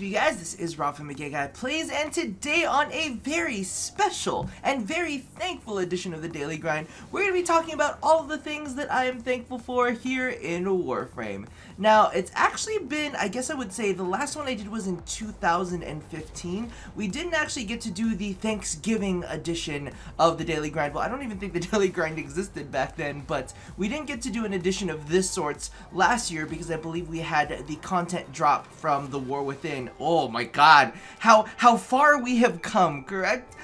up, you guys? This is Warframe Guy Plays, and today on a very special and very thankful edition of the Daily Grind, we're going to be talking about all of the things that I am thankful for here in Warframe. Now, it's actually been, I guess I would say, the last one I did was in 2015. We didn't actually get to do the Thanksgiving edition of the Daily Grind. Well, I don't even think the Daily Grind existed back then, but we didn't get to do an edition of this sorts last year because I believe we had the content drop from the War Within. Oh my god, how far we have come, correct?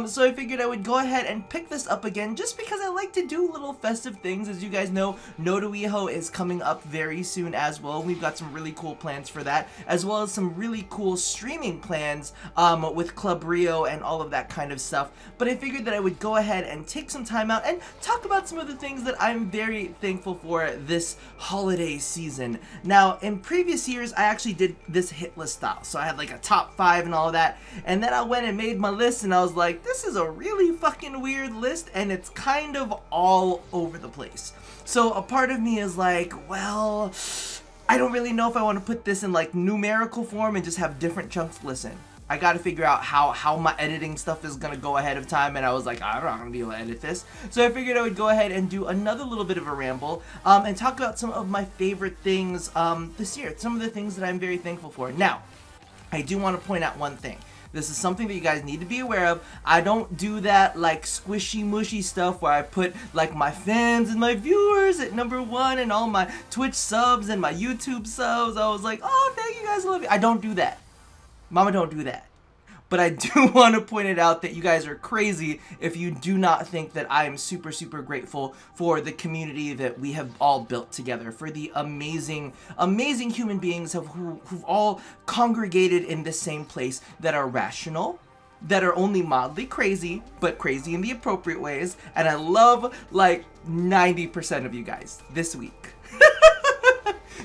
So I figured I would go ahead and pick this up again just because I like to do little festive things. As you guys know, Nodoiho is coming up very soon as well. We've got some really cool plans for that, as well as some really cool streaming plans with Club Rio and all of that kind of stuff. But I figured that I would go ahead and take some time out and talk about some of the things that I'm very thankful for this holiday season. Now, in previous years, I actually did this hit list style. So I had like a top 5 and all of that. And then I went and made my list and I was like, this is a really fucking weird list and it's kind of all over the place. So a part of me is like, well, I don't really know if I want to put this in like numerical form and just have different chunks. Listen, I got to figure out how my editing stuff is going to go ahead of time, and I was like, I'm not going to be able to edit this. So I figured I would go ahead and do another little bit of a ramble and talk about some of my favorite things this year, some of the things that I'm very thankful for. Now, I do want to point out one thing. This is something that you guys need to be aware of. I don't do that like squishy mushy stuff where I put like my fans and my viewers at #1 and all my Twitch subs and my YouTube subs. I was like, oh, thank you guys, love you. I don't do that. Mama, don't do that. But I do want to point it out that you guys are crazy if you do not think that I am super, super grateful for the community that we have all built together, for the amazing, amazing human beings who've all congregated in the same place, that are rational, that are only mildly crazy, but crazy in the appropriate ways, and I love like 90% of you guys this week.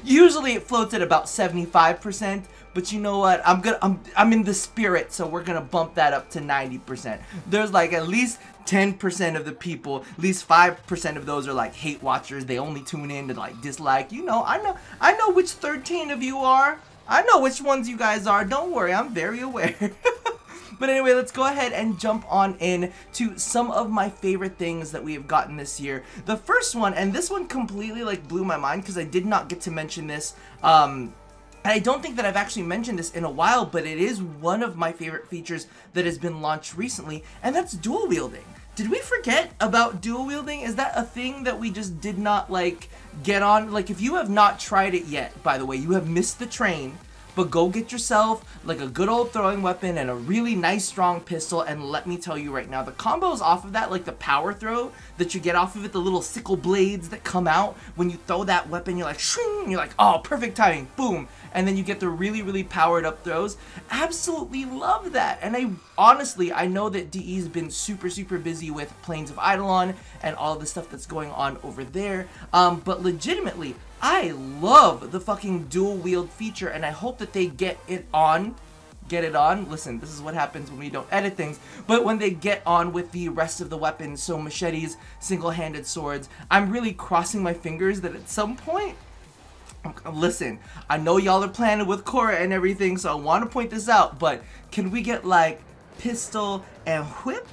Usually it floats at about 75%, but you know what? I'm in the spirit, so we're gonna bump that up to 90%. There's like at least 10% of the people, at least 5% of those are like hate watchers. They only tune in to like dislike. You know, I know which 13 of you are. I know which ones you guys are. Don't worry, I'm very aware. But anyway, let's go ahead and jump on in to some of my favorite things that we have gotten this year. The first one, and this one completely like blew my mind because I did not get to mention this. And I don't think that I've actually mentioned this in a while, but it is one of my favorite features that has been launched recently, and that's dual wielding. Did we forget about dual wielding? Is that a thing that we just did not like get on? Like, if you have not tried it yet, by the way, you have missed the train. But go get yourself like a good old throwing weapon and a really nice strong pistol, and let me tell you right now, the combos off of that, like the power throw that you get off of it, the little sickle blades that come out when you throw that weapon, you're like shing, you're like, oh, perfect timing, boom, and then you get the really, really powered up throws. Absolutely love that. And I know that DE's been super, super busy with Plains of Eidolon and all the stuff that's going on over there, but legitimately, I love the fucking dual wield feature, and I hope that they get it on. Listen, this is what happens when we don't edit things, but when they get on with the rest of the weapons, so machetes, single-handed swords, I'm really crossing my fingers that at some point, listen, I know y'all are planning with Korra and everything, so I want to point this out, but can we get like pistol and whip?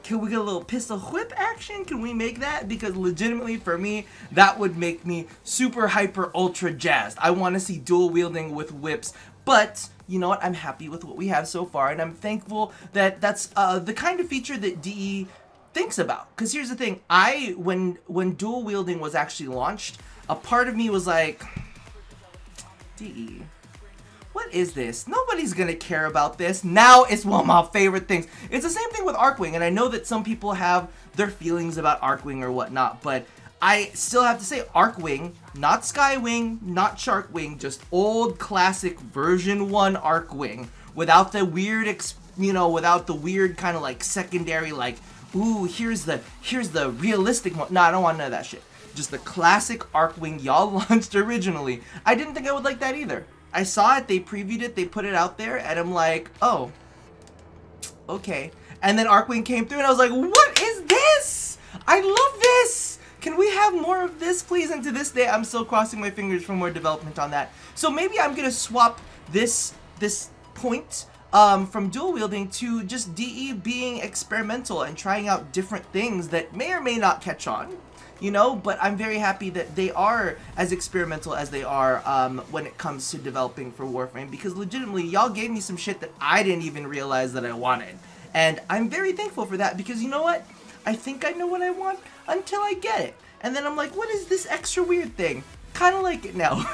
Can we get a little pistol whip action? Can we make that? Because legitimately for me, that would make me super hyper ultra jazzed. I want to see dual wielding with whips, but you know what? I'm happy with what we have so far, and I'm thankful that that's the kind of feature that DE thinks about. Because here's the thing, when dual wielding was actually launched, a part of me was like, DE, what is this? Nobody's gonna care about this. Now it's one of my favorite things. It's the same thing with Arcwing, and I know that some people have their feelings about Arcwing or whatnot, but I still have to say Arcwing, not Skywing, not Sharkwing, just old classic version 1 Arcwing, without the weird, without the weird kind of like secondary, like, ooh, here's the realistic one. No, I don't want none of that shit. Just the classic Arcwing y'all launched originally. I didn't think I would like that either. I saw it, they previewed it, they put it out there, and I'm like, oh, okay. And then Arcwing came through, and I was like, what is this? I love this! Can we have more of this, please? And to this day, I'm still crossing my fingers for more development on that. So maybe I'm gonna swap this point from dual wielding to just DE being experimental and trying out different things that may or may not catch on, you know, but I'm very happy that they are as experimental as they are when it comes to developing for Warframe, because legitimately y'all gave me some shit that I didn't even realize that I wanted, and I'm very thankful for that, because you know what, I think I know what I want until I get it, and then I'm like, what is this extra weird thing? Kind of like it now.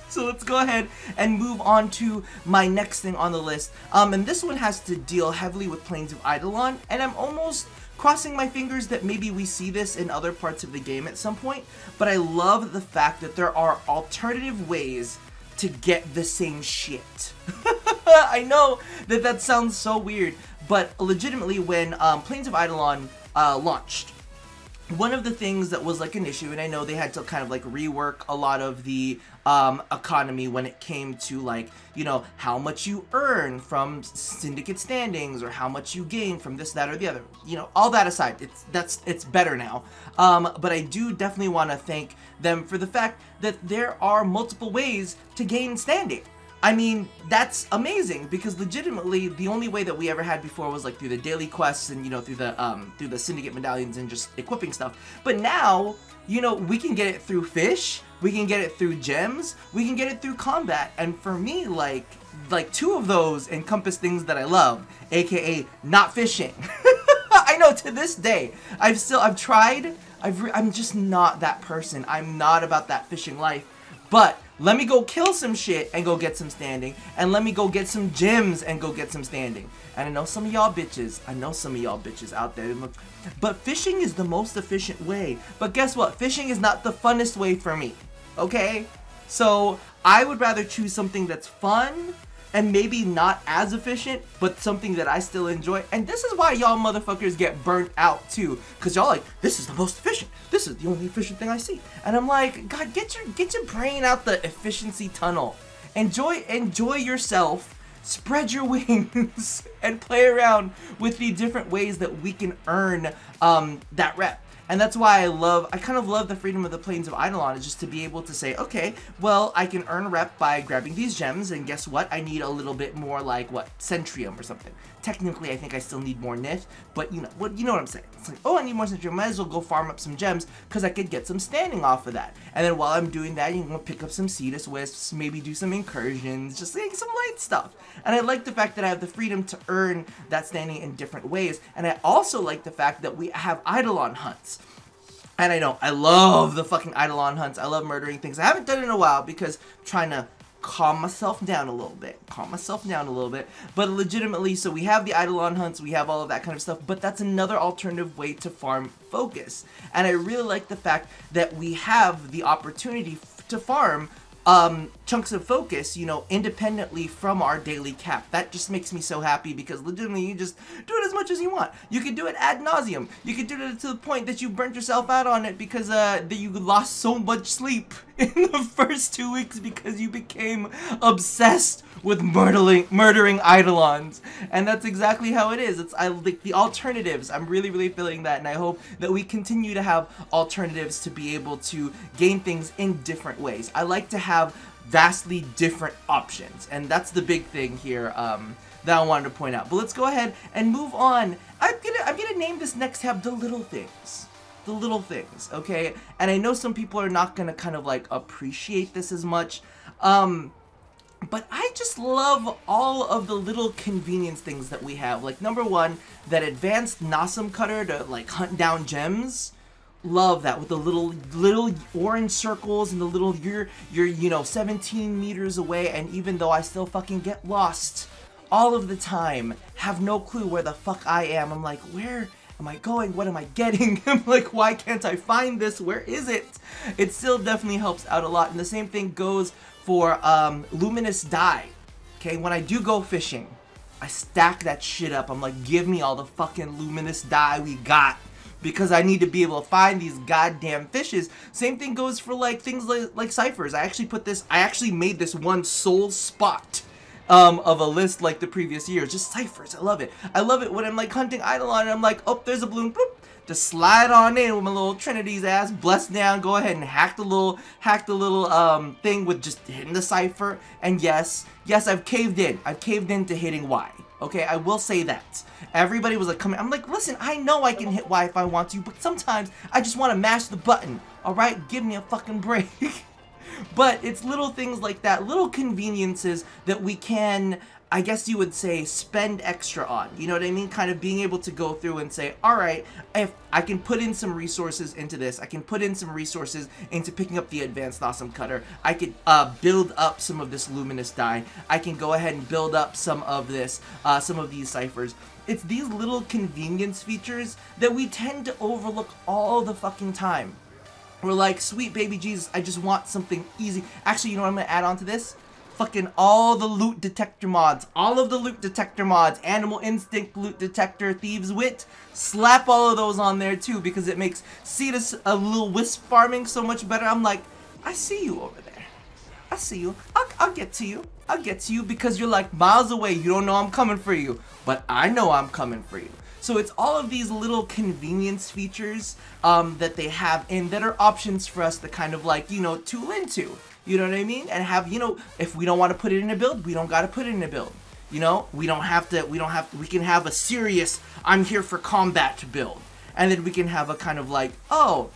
So let's go ahead and move on to my next thing on the list, and this one has to deal heavily with Plains of Eidolon, and I'm almost crossing my fingers that maybe we see this in other parts of the game at some point, but I love the fact that there are alternative ways to get the same shit. I know that that sounds so weird, but legitimately when Plains of Eidolon launched, one of the things that was like an issue, and I know they had to kind of like rework a lot of the economy when it came to, like, you know, how much you earn from syndicate standings or how much you gain from this, that, or the other. You know, all that aside, it's better now. But I do definitely want to thank them for the fact that there are multiple ways to gain standing. I mean, that's amazing, because legitimately the only way that we ever had before was like through the daily quests and, you know, through the syndicate medallions and just equipping stuff. But now, you know, we can get it through fish, we can get it through gems, we can get it through combat. And for me, like two of those encompass things that I love, aka not fishing. I know, to this day, I'm just not that person. I'm not about that fishing life. But let me go kill some shit and go get some standing, and let me go get some gems and go get some standing. And I know some of y'all bitches, out there, but fishing is the most efficient way. But guess what? Fishing is not the funnest way for me, okay? So I would rather choose something that's fun and maybe not as efficient, but something that I still enjoy. And this is why y'all motherfuckers get burnt out too, because y'all like, this is the most efficient, this is the only efficient thing I see. And I'm like, God, get your brain out the efficiency tunnel. Enjoy yourself, spread your wings, and play around with the different ways that we can earn that rep. And that's why I kind of love the freedom of the Plains of Eidolon, is just to be able to say, okay, well, I can earn a rep by grabbing these gems, and guess what? I need a little bit more, like, what, Centrium or something. Technically, I think I still need more Nith, but you know what I'm saying. It's like, oh, I need more Centrium, might as well go farm up some gems, because I could get some standing off of that. And then while I'm doing that, you can pick up some Cetus Wisps, maybe do some incursions, just like some light stuff. And I like the fact that I have the freedom to earn that standing in different ways, and I also like the fact that we have Eidolon hunts. And I know, I love the fucking Eidolon hunts. I love murdering things. I haven't done it in a while because I'm trying to calm myself down a little bit. But legitimately, so we have the Eidolon hunts, we have all of that kind of stuff, but that's another alternative way to farm focus. And I really like the fact that we have the opportunity to farm chunks of focus, you know, independently from our daily cap. That just makes me so happy, because legitimately you just do it as much as you want. You can do it ad nauseum. You can do it to the point that you burnt yourself out on it because that you lost so much sleep in the first 2 weeks because you became obsessed with murdering Eidolons. And that's exactly how it is. I like the alternatives. I'm really feeling that, and I hope that we continue to have alternatives to be able to gain things in different ways. I like to have vastly different options, and that's the big thing here that I wanted to point out. But let's go ahead and move on. I'm gonna name this next tab The Little Things. The little things, okay? And I know some people are not gonna kind of like appreciate this as much, but I just love all of the little convenience things that we have. Like, number one, that advanced Nasum cutter to like hunt down gems. Love that, with the little orange circles and the little you're you know 17 meters away, and even though I still fucking get lost all of the time, have no clue where the fuck I am. I'm like, where am I going? What am I getting? I'm like, why can't I find this? Where is it? It still definitely helps out a lot. And the same thing goes for luminous dye. Okay, when I do go fishing, I stack that shit up. I'm like, give me all the fucking luminous dye we got, because I need to be able to find these goddamn fishes. Same thing goes for like things like ciphers. I actually made this one sole spot of a list like the previous years. Just ciphers. I love it. I love it when I'm like hunting Eidolon and I'm like, oh, there's a balloon. Bloop. just slide on in with my little Trinity's ass, bless down, go ahead and hack the little thing with just hitting the cipher. And yes, I've caved in. I've caved into hitting Y. Okay, I will say that. Everybody was like, coming. I'm like, listen, I know I can hit Y if I want to, but sometimes I just want to mash the button. Alright, give me a fucking break. But it's little things like that, little conveniences that we can, I guess you would say, spend extra on. You know what I mean? Kind of being able to go through and say, alright, if I can put in some resources into this, I can put in some resources into picking up the Advanced Awesome Cutter, I could build up some of this Luminous Dye, I can go ahead and build up some of this, some of these ciphers. It's these little convenience features that we tend to overlook all the fucking time. We're like, sweet baby Jesus, I just want something easy. Actually, you know what I'm gonna add on to this? Fucking all the loot detector mods. All of the loot detector mods. Animal Instinct, Loot Detector, Thieves Wit. Slap all of those on there too, because it makes Cetus a little wisp farming so much better. I'm like, I see you over there. I see you. I'll get to you. I'll get to you because you're like miles away. You don't know I'm coming for you. But I know I'm coming for you. So it's all of these little convenience features that they have and that are options for us to kind of like, you know, tool into. You know what I mean? And have, you know, if we don't want to put it in a build, we don't got to put it in a build. You know, we can have a serious, I'm here for combat build. And then we can have a kind of like, oh,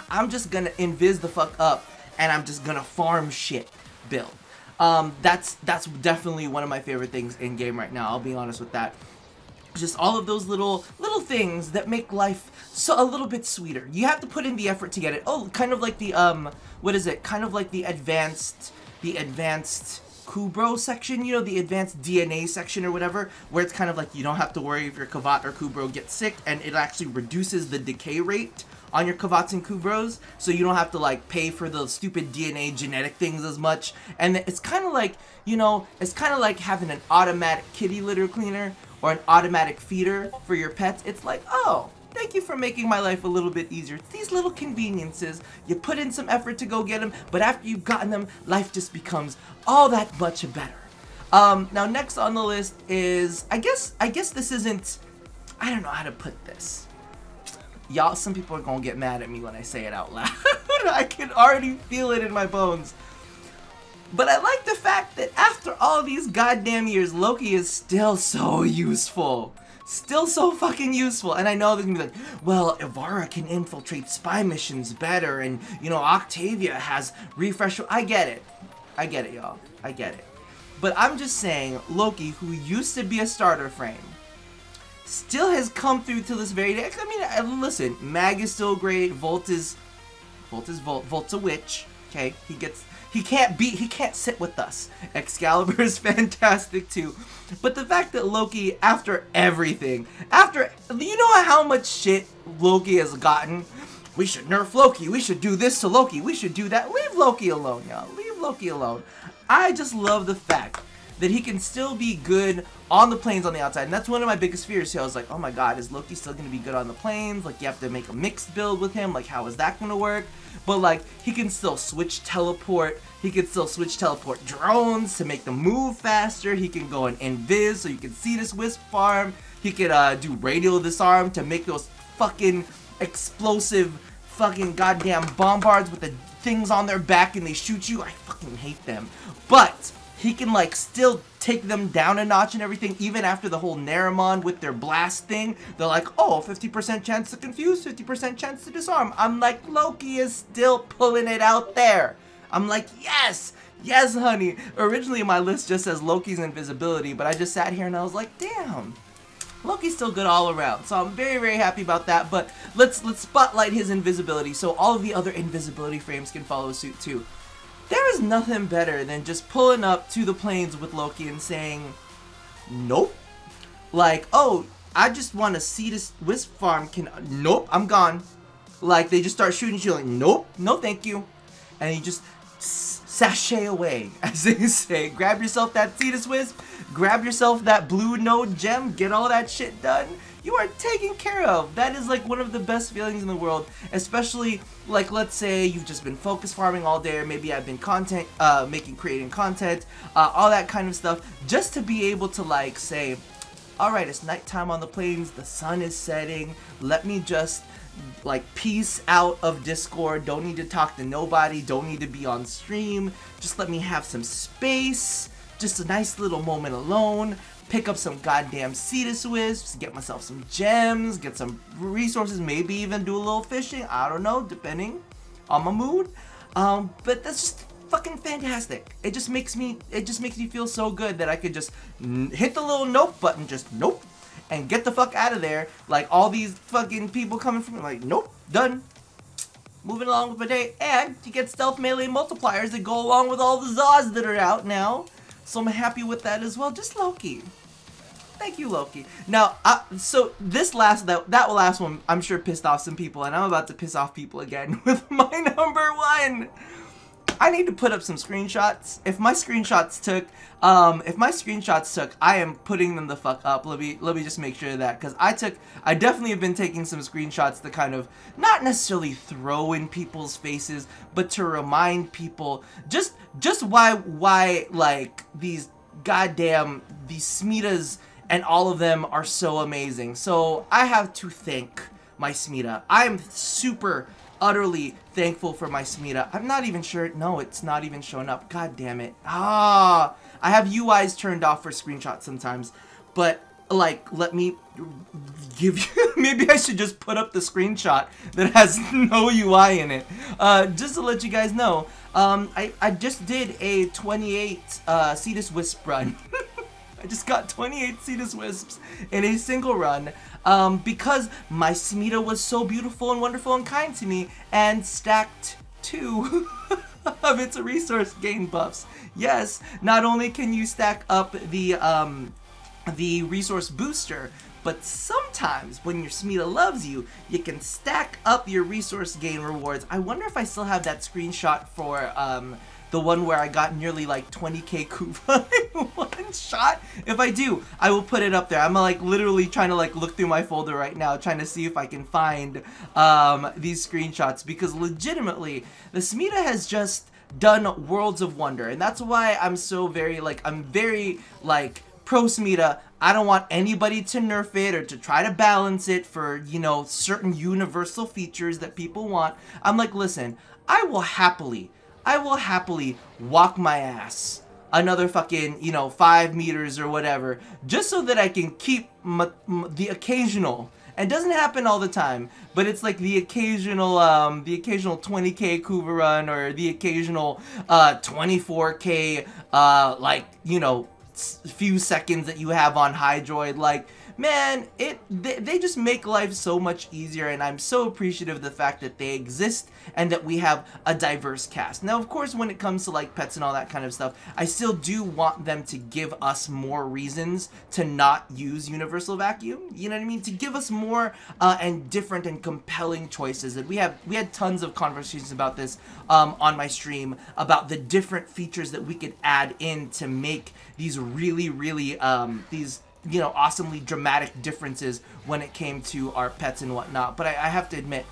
I'm just going to invis the fuck up and I'm just going to farm shit build. That's definitely one of my favorite things in game right now. I'll be honest with that. Just all of those little things that make life so a little bit sweeter. You have to put in the effort to get it. Oh, kind of like the what is it? Kind of like the advanced Kubro section, you know, the advanced DNA section or whatever, where it's kind of like you don't have to worry if your Kavat or Kubro gets sick, and it actually reduces the decay rate on your Kavats and Kubros, so you don't have to like pay for the stupid DNA genetic things as much. And it's kind of like, you know, it's kind of like having an automatic kitty litter cleaner or an automatic feeder for your pets. It's like, oh, thank you for making my life a little bit easier. It's these little conveniences. You put in some effort to go get them, but after you've gotten them, life just becomes all that much better. Now next on the list is, I guess this isn't, I don't know how to put this. Y'all, some people are gonna get mad at me when I say it out loud. I can already feel it in my bones. But I like the fact that after all these goddamn years, Loki is still so useful. Still so fucking useful. And I know they're gonna be like, well, Ivara can infiltrate spy missions better, and, you know, Octavia has refresh. I get it. I get it, y'all. I get it. But I'm just saying, Loki, who used to be a starter frame, still has come through to this very day. I mean, listen, Mag is still great. Volt is Volt. Volt's a witch. Okay, he can't sit with us. Excalibur is fantastic too. But the fact that Loki, after everything, you know how much shit Loki has gotten? We should nerf Loki, we should do this to Loki, we should do that. Leave Loki alone, y'all. Leave Loki alone. I just love the fact that he can still be good on the planes on the outside. And that's one of my biggest fears here. I was like, oh my god, is Loki still going to be good on the planes? Like, you have to make a mixed build with him. Like, how is that going to work? But, like, he can still switch teleport. He can still switch teleport drones to make them move faster. He can go and invis so you can see this wisp farm. He could do radial disarm to make those fucking explosive fucking goddamn bombards with the things on their back and they shoot you. I fucking hate them. But he can, like, still take them down a notch and everything, even after the whole Naramon with their blast thing. They're like, oh, 50% chance to confuse, 50% chance to disarm. I'm like, Loki is still pulling it out there. I'm like, yes, yes, honey. Originally, my list just says Loki's invisibility, but I just sat here and I was like, damn, Loki's still good all around. So I'm very, very happy about that. But let's spotlight his invisibility so all of the other invisibility frames can follow suit too. There is nothing better than just pulling up to the plains with Loki and saying, nope. Like, oh, I just want to see this wisp farm. Nope, I'm gone. Like, they just start shooting you like, nope, no thank you. And you just sashay away, as they say. Grab yourself that Cetus Wisp, grab yourself that blue node gem, get all that shit done. You are taken care of. That is like one of the best feelings in the world, especially like, let's say you've just been focus farming all day, or maybe I've been creating content, all that kind of stuff, just to be able to like say, alright, it's nighttime on the plains, the sun is setting, let me just like peace out of Discord, don't need to talk to nobody, don't need to be on stream, just let me have some space, just a nice little moment alone, pick up some goddamn Cetus Wisps, get myself some gems, get some resources, maybe even do a little fishing, I don't know, depending on my mood, but that's just fucking fantastic. It just makes me feel so good that I could just hit the little nope button, just nope, and get the fuck out of there. Like all these fucking people coming from me, like nope, done. Moving along with my day, and you get stealth melee multipliers that go along with all the Zaws that are out now. So I'm happy with that as well. Just Loki. Thank you, Loki. Now, so this that last one, I'm sure pissed off some people, and I'm about to piss off people again with my number one. I need to put up some screenshots. If my screenshots took, I am putting them the fuck up. Let me just make sure of that, because I definitely have been taking some screenshots to kind of not necessarily throw in people's faces, but to remind people just why like these Smitas and all of them are so amazing. So I have to thank my Smita. I am super utterly thankful for my Smita. I'm not even sure. No, it's not even showing up. God damn it. I have UIs turned off for screenshots sometimes. But, like, let me give you... Maybe I should just put up the screenshot that has no UI in it. Just to let you guys know, I just did a 28 Cetus Wisp run. I just got 28 Cetus Wisps in a single run. Because my Smita was so beautiful and wonderful and kind to me, and stacked 2 of its resource gain buffs. Yes, not only can you stack up the resource booster, but sometimes when your Smita loves you, you can stack up your resource gain rewards. I wonder if I still have that screenshot for the one where I got nearly like 20k Kuva in one shot. If I do, I will put it up there. I'm like literally trying to like look through my folder right now, trying to see if I can find these screenshots, because legitimately the Smita has just done worlds of wonder, and that's why I'm so very like pro Smita. I don't want anybody to nerf it or to try to balance it for, you know, certain universal features that people want. I'm like, listen, I will happily walk my ass another fucking, you know, 5 meters or whatever, just so that I can keep the occasional, and it doesn't happen all the time, but it's like the occasional 20k Kuva run, or the occasional 24k like, you know, few seconds that you have on Hydroid. Like, man, they just make life so much easier, and I'm so appreciative of the fact that they exist and that we have a diverse cast. Now, of course, when it comes to like pets and all that kind of stuff, I still do want them to give us more reasons to not use Universal Vacuum. You know what I mean? To give us more and different and compelling choices. And we had tons of conversations about this on my stream, about the different features that we could add in to make these really these, you know, awesomely dramatic differences when it came to our pets and whatnot. But I have to admit,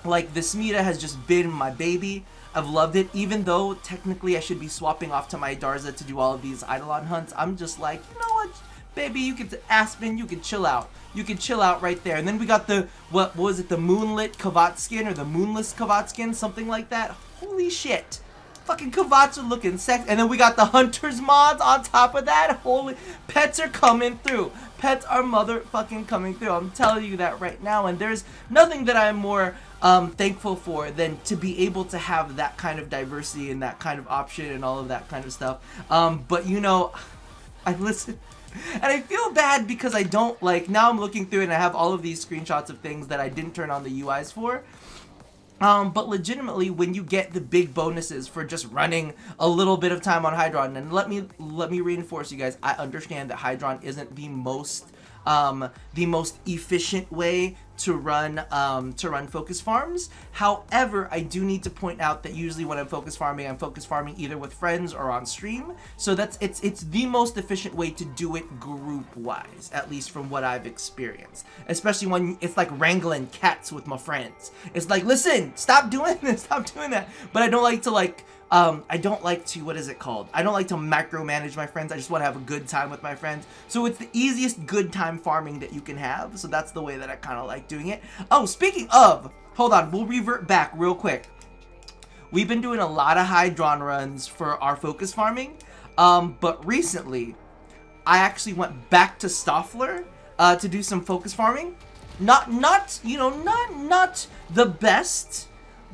like, the Smita has just been my baby. I've loved it, even though technically I should be swapping off to my Darza to do all of these Eidolon hunts. I'm just like, you know what, baby, you can Aspen, you can chill out. You can chill out right there. And then we got the, what was it, the Moonlit Kavat skin, or the Moonless Kavat skin, something like that. Holy shit. Fucking Kavats are looking sexy. And then we got the Hunters mods on top of that. Holy, pets are coming through. Pets are motherfucking coming through. I'm telling you that right now. And there's nothing that I'm more thankful for than to be able to have that kind of diversity and that kind of option and all of that kind of stuff. But you know, I listen. And I feel bad because I don't, like, now I'm looking through it and I have all of these screenshots of things that I didn't turn on the UIs for. But legitimately, when you get the big bonuses for just running a little bit of time on Hydron, and let me reinforce you guys, I understand that Hydron isn't the most efficient way to run focus farms. However, I do need to point out that usually when I'm focus farming either with friends or on stream. So it's the most efficient way to do it group wise, at least from what I've experienced. Especially when it's like wrangling cats with my friends. It's like, listen, stop doing this, stop doing that. But I don't like to like I don't like to, what is it called? I don't like to micromanage my friends. I just want to have a good time with my friends. So it's the easiest good time farming that you can have. So that's the way that I kind of like doing it. Oh, speaking of, hold on, we'll revert back real quick. We've been doing a lot of high drawn runs for our focus farming. But recently, I actually went back to Stoffler to do some focus farming. Not the best,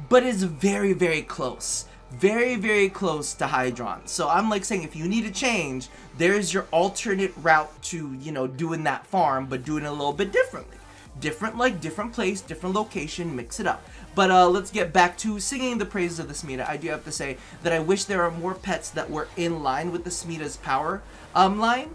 but it's very, very close. Very, very close to high drawn. So I'm like saying, if you need a change, there's your alternate route to, you know, doing that farm, but doing it a little bit differently. Different place, different location, mix it up. But let's get back to singing the praises of the Smita. I do have to say that I wish there are more pets that were in line with the Smita's power line.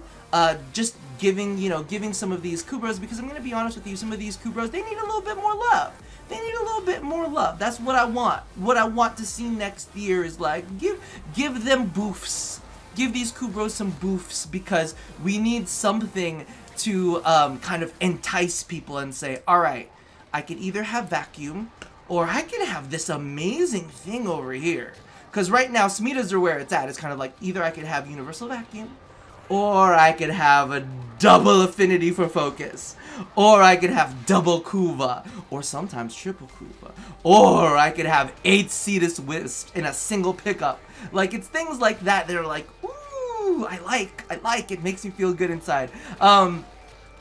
Just giving some of these Kubros, because I'm going to be honest with you, some of these Kubros, they need a little bit more love. They need a little bit more love. That's what I want. What I want to see next year is like, give them boofs. Give these Kubros some boofs, because we need something to kind of entice people and say, alright, I could either have vacuum, or I could have this amazing thing over here. Because right now, Smitas are where it's at. It's kind of like, either I could have universal vacuum, or I could have a double affinity for focus, or I could have double Kuva, or sometimes triple Kuva, or I could have 8 Cetus Wisp in a single pickup. Like, it's things like that that are like, ooh, I like, it makes me feel good inside.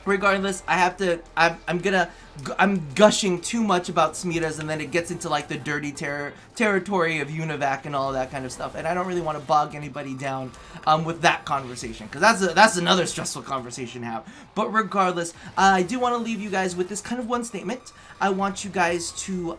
Regardless, I'm gushing too much about Smitas, and then it gets into like the dirty territory of Univac and all that kind of stuff, and I don't really want to bog anybody down with that conversation, because that's another stressful conversation to have. But regardless, I do want to leave you guys with this kind of one statement. I want you guys to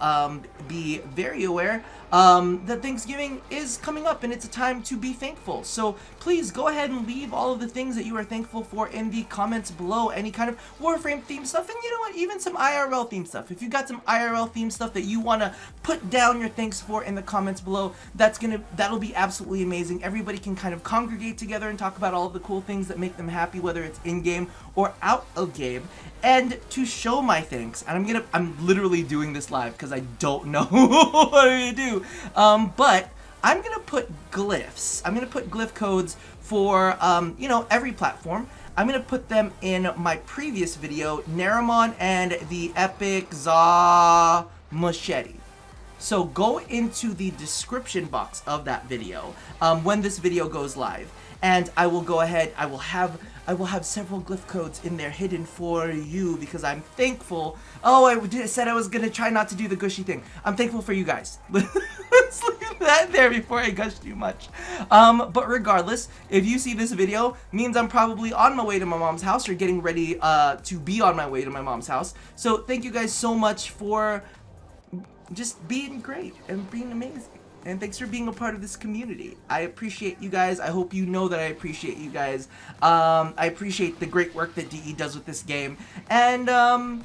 be very aware that Thanksgiving is coming up, and it's a time to be thankful. So please go ahead and leave all of the things that you are thankful for in the comments below. Any kind of Warframe themed stuff, and you know what, even some IRL themed stuff. If you got some IRL themed stuff that you want to put down your thanks for in the comments below, that'll be absolutely amazing. Everybody can kind of congregate together and talk about all of the cool things that make them happy, whether it's in-game or out of game. And to show my thanks, and I'm literally doing this live because I don't know what I'm gonna do. But I'm gonna put glyphs. I'm gonna put glyph codes for you know, every platform. I'm gonna put them in my previous video, Naramon and the Epic Za Machete. So go into the description box of that video when this video goes live, and I will go ahead. I will have several glyph codes in there hidden for you, because I'm thankful. Oh, I said I was gonna try not to do the gushy thing. I'm thankful for you guys. Let's leave that there before I gush too much. But regardless, if you see this video, means I'm probably on my way to my mom's house, or getting ready to be on my way to my mom's house. So thank you guys so much for just being great and being amazing. And thanks for being a part of this community. I appreciate you guys. I hope you know that I appreciate you guys. I appreciate the great work that DE does with this game. And, I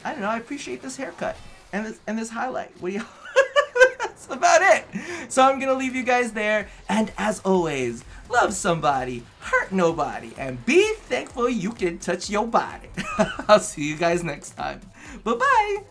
don't know, I appreciate this haircut and this highlight. What do you... That's about it. So I'm gonna leave you guys there. And as always, love somebody, hurt nobody, and be thankful you can touch your body. I'll see you guys next time. Bye-bye.